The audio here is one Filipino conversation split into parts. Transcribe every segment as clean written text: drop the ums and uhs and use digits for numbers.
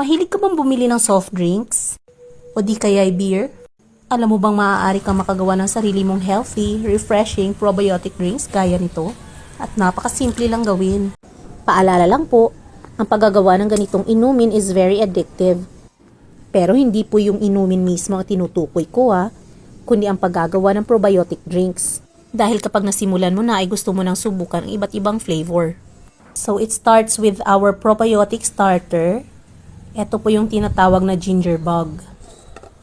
Mahilig ka bang bumili ng soft drinks? O di kaya ay beer? Alam mo bang maaari kang makagawa ng sarili mong healthy, refreshing probiotic drinks gaya nito? At napakasimple lang gawin. Paalala lang po, ang paggagawa ng ganitong inumin is very addictive. Pero hindi po yung inumin mismo ang tinutukoy ko kundi ang paggagawa ng probiotic drinks. Dahil kapag nasimulan mo na ay gusto mo nang subukan ang iba't ibang flavor. So it starts with our probiotic starter. Ito po yung tinatawag na ginger bug.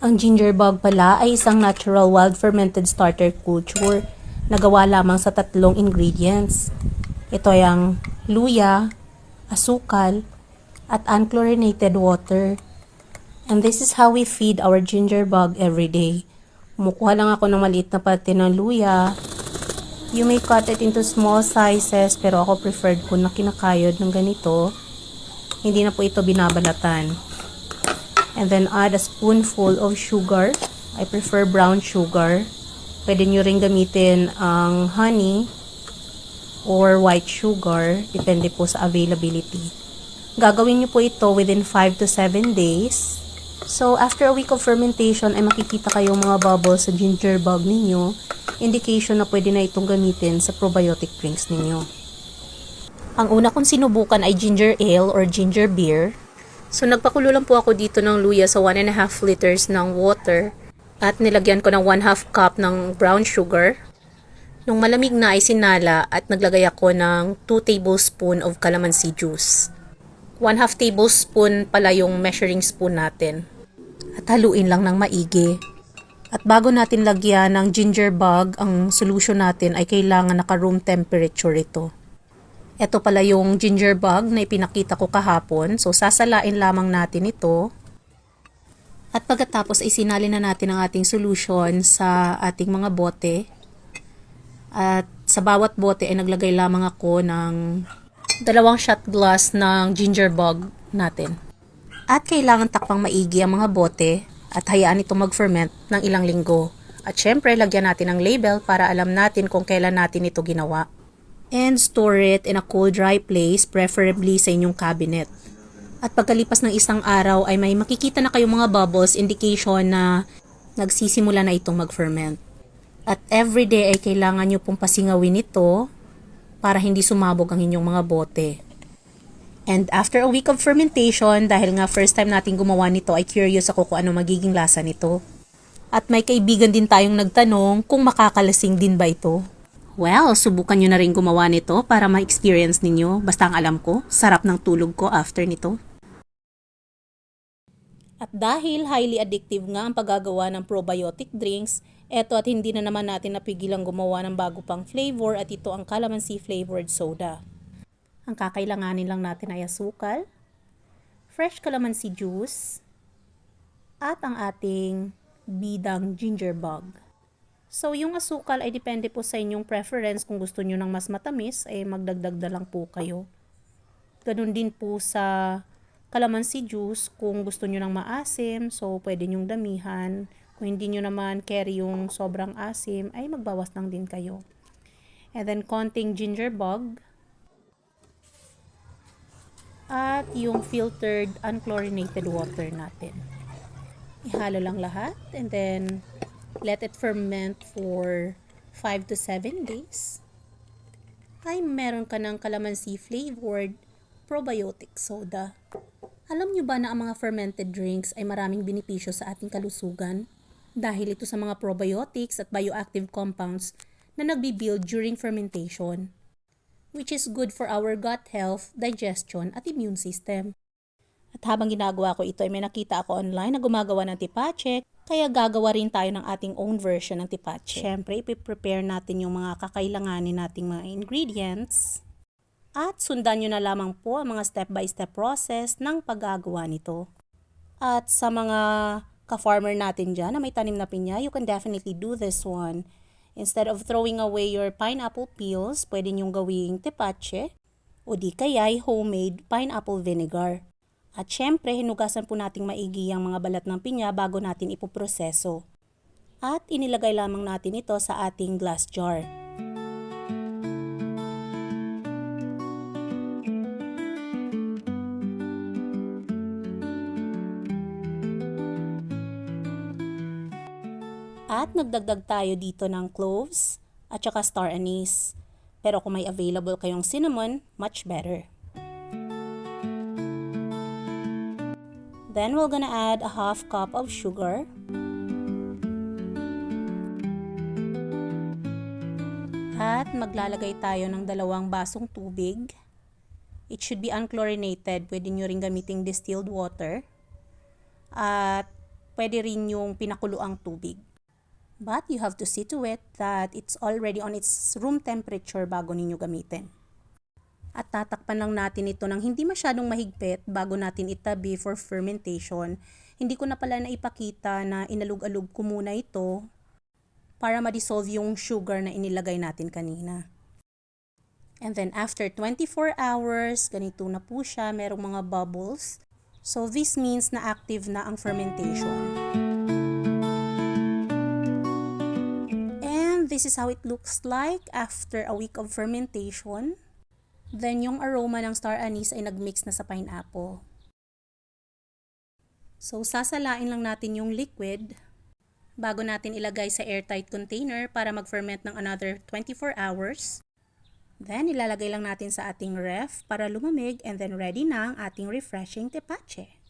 Ang ginger bug pala ay isang natural wild fermented starter culture na gawa lamang sa 3 ingredients. Ito ay ang luya, asukal, at unchlorinated water. And this is how we feed our ginger bug every day. Kumukuha lang ako ng maliit na parte ng luya. You may cut it into small sizes, pero ako preferred ko na kinakayod ng ganito. Hindi na po ito binabalatan. And then add a spoonful of sugar. I prefer brown sugar. Pwede nyo rin gamitin ang honey or white sugar. Depende po sa availability. Gagawin nyo po ito within 5 to 7 days. So, after a week of fermentation, ay makikita kayong mga bubbles sa ginger bug ninyo. Indication na pwede na itong gamitin sa probiotic drinks ninyo. Ang una kong sinubukan ay ginger ale or ginger beer. So, nagpakulo lang po ako dito ng luya sa 1.5 liters ng water at nilagyan ko ng 1/2 cup ng brown sugar. Nung malamig na ay sinala at naglagay ako ng 2 tablespoon of calamansi juice. 1/2 tablespoon pala yung measuring spoon natin. At haluin lang ng maigi. At bago natin lagyan ng ginger bug, ang solution natin ay kailangan naka-room temperature ito. Ito pala yung ginger bug na ipinakita ko kahapon. So, sasalain lamang natin ito. At pagkatapos ay sinali na natin ang ating solution sa ating mga bote. At sa bawat bote ay naglagay lamang ako ng 2 shot glass ng ginger bug natin. At kailangan takpang maigi ang mga bote at hayaan ito mag-ferment ng ilang linggo. At syempre, lagyan natin ng label para alam natin kung kailan natin ito ginawa. And store it in a cool, dry place, preferably sa inyong cabinet. At pagkalipas ng isang araw ay may makikita na kayong mga bubbles, indication na nagsisimula na itong mag-ferment. At everyday ay kailangan nyo pong pasingawin ito para hindi sumabog ang inyong mga bote. And after a week of fermentation, dahil nga first time natin gumawa nito, ay curious ako kung ano magiging lasa nito. At may kaibigan din tayong nagtanong kung makakalasing din ba ito. Well, subukan nyo na rin gumawa nito para ma-experience ninyo. Basta ang alam ko, sarap ng tulog ko after nito. At dahil highly addictive nga ang paggagawa ng probiotic drinks, eto at hindi na naman natin napigilang gumawa ng bago pang flavor at ito ang calamansi flavored soda. Ang kakailanganin lang natin ay asukal, fresh calamansi juice, at ang ating bidang ginger bug. So, yung asukal ay depende po sa inyong preference. Kung gusto nyo ng mas matamis, ay magdagdag na lang po kayo. Ganun din po sa calamansi juice. Kung gusto nyo ng maasim, so pwede nyong damihan. Kung hindi nyo naman carry yung sobrang asim, ay magbawas lang din kayo. And then, konting ginger bug. At yung filtered unchlorinated water natin. Ihalo lang lahat and then let it ferment for 5 to 7 days. Ay meron ka ng calamansi flavored probiotic soda. Alam nyo ba na ang mga fermented drinks ay maraming benepisyo sa ating kalusugan? Dahil ito sa mga probiotics at bioactive compounds na nagbi-build during fermentation, which is good for our gut health, digestion at immune system. At habang ginagawa ko ito ay may nakita ako online na gumagawa ng tipache, kaya gagawa rin tayo ng ating own version ng tipache. Siyempre, ipiprepare natin yung mga kakailanganin nating mga ingredients. At sundan nyo na lamang po ang mga step-by-step process ng paggagawa nito. At sa mga ka-farmer natin dyan na may tanim na pinya, you can definitely do this one. Instead of throwing away your pineapple peels, pwede nyong gawing tipache o di kaya'y homemade pineapple vinegar. At syempre, hinugasan po nating maigi ang mga balat ng pinya bago natin ipoproseso. At inilagay lamang natin ito sa ating glass jar. At nagdagdag tayo dito ng cloves at saka star anise. Pero kung may available kayong cinnamon, much better. Then we're gonna add a half cup of sugar. At maglalagay tayo ng 2 basong tubig. It should be unchlorinated. Pwede nyo rin gamiting distilled water. At pwede rin yung pinakuluang tubig. But you have to see to it that it's already on its room temperature bago ninyo gamitin. At tatakpan lang natin ito ng hindi masyadong mahigpit bago natin itabi for fermentation. Hindi ko na pala naipakita na inalug-alug ko muna ito para ma-dissolve yung sugar na inilagay natin kanina. And then after 24 hours, ganito na po siya, merong mga bubbles. So this means na active na ang fermentation. And this is how it looks like after a week of fermentation. Then yung aroma ng star anise ay nagmix na sa pineapple. So sasalain lang natin yung liquid bago natin ilagay sa airtight container para mag-ferment ng another 24 hours. Then ilalagay lang natin sa ating ref para lumamig and then ready na ang ating refreshing tepache.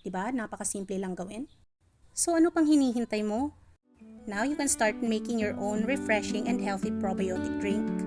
Diba? Napakasimple lang gawin. So ano pang hinihintay mo? Now you can start making your own refreshing and healthy probiotic drink.